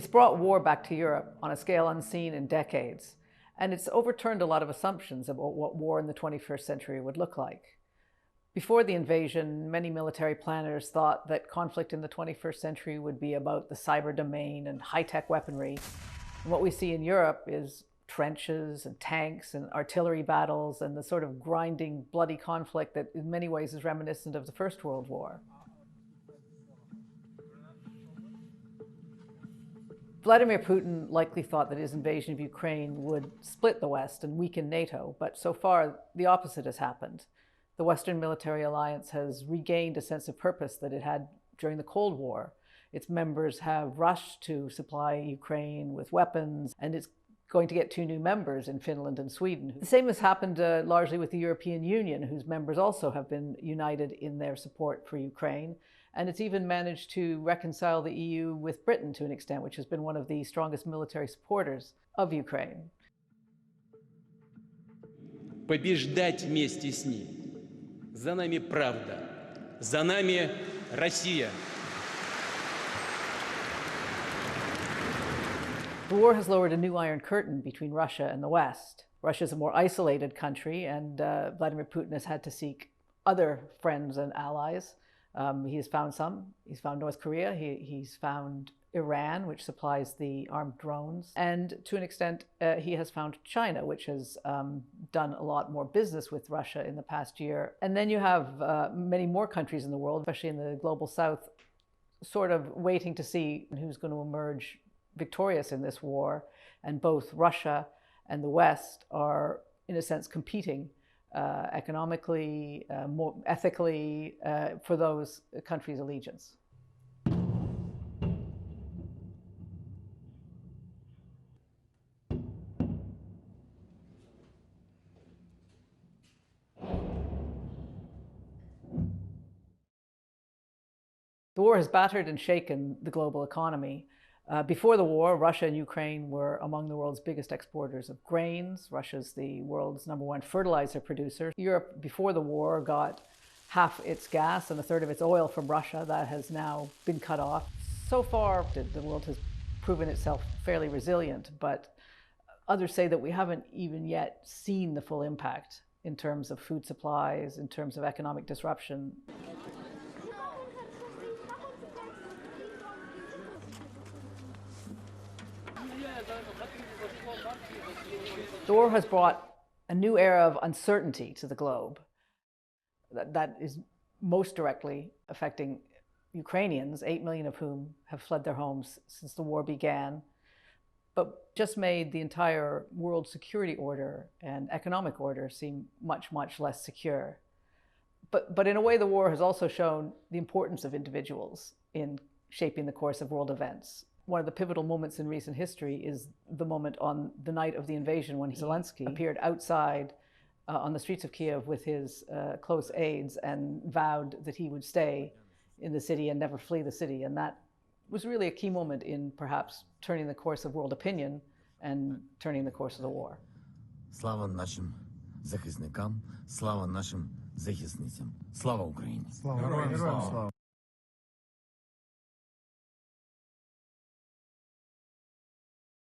It's brought war back to Europe on a scale unseen in decades, and it's overturned a lot of assumptions about what war in the 21st century would look like. Before the invasion, many military planners thought that conflict in the 21st century would be about the cyber domain and high-tech weaponry. And what we see in Europe is trenches and tanks and artillery battles and the sort of grinding, bloody conflict that in many ways is reminiscent of the First World War. Vladimir Putin likely thought that his invasion of Ukraine would split the West and weaken NATO, but so far the opposite has happened. The Western military alliance has regained a sense of purpose that it had during the Cold War. Its members have rushed to supply Ukraine with weapons, and it's going to get 2 new members in Finland and Sweden. The same has happened largely with the European Union, whose members also have been united in their support for Ukraine. And it's even managed to reconcile the EU with Britain to an extent, which has been one of the strongest military supporters of Ukraine. Побеждать вместе с ней. За нами правда. За нами Россия. The war has lowered a new iron curtain between Russia and the West. Russia is a more isolated country, and Vladimir Putin has had to seek other friends and allies. He has found some. He's found North Korea. He's found Iran, which supplies the armed drones. And to an extent, he has found China, which has done a lot more business with Russia in the past year. And then you have many more countries in the world, especially in the global south, sort of waiting to see who's going to emerge victorious in this war. And both Russia and the West are, in a sense, competing economically, more ethically, for those countries' allegiance. The war has battered and shaken the global economy. Before the war, Russia and Ukraine were among the world's biggest exporters of grains. Russia's the world's #1 fertilizer producer. Europe, before the war, got half its gas and a third of its oil from Russia. That has now been cut off. So far, the world has proven itself fairly resilient, but others say that we haven't even yet seen the full impact in terms of food supplies, in terms of economic disruption. The war has brought a new era of uncertainty to the globe that is most directly affecting Ukrainians, 8 million of whom have fled their homes since the war began, but just made the entire world security order and economic order seem much, much less secure. But in a way, the war has also shown the importance of individuals in shaping the course of world events. One of the pivotal moments in recent history is the moment on the night of the invasion when Zelensky appeared outside on the streets of Kiev with his close aides and vowed that he would stay in the city and never flee the city. And that was really a key moment in perhaps turning the course of world opinion and turning the course of the war. Слава нашим захисникам, слава нашим захисницям. Слава Україні! Слава!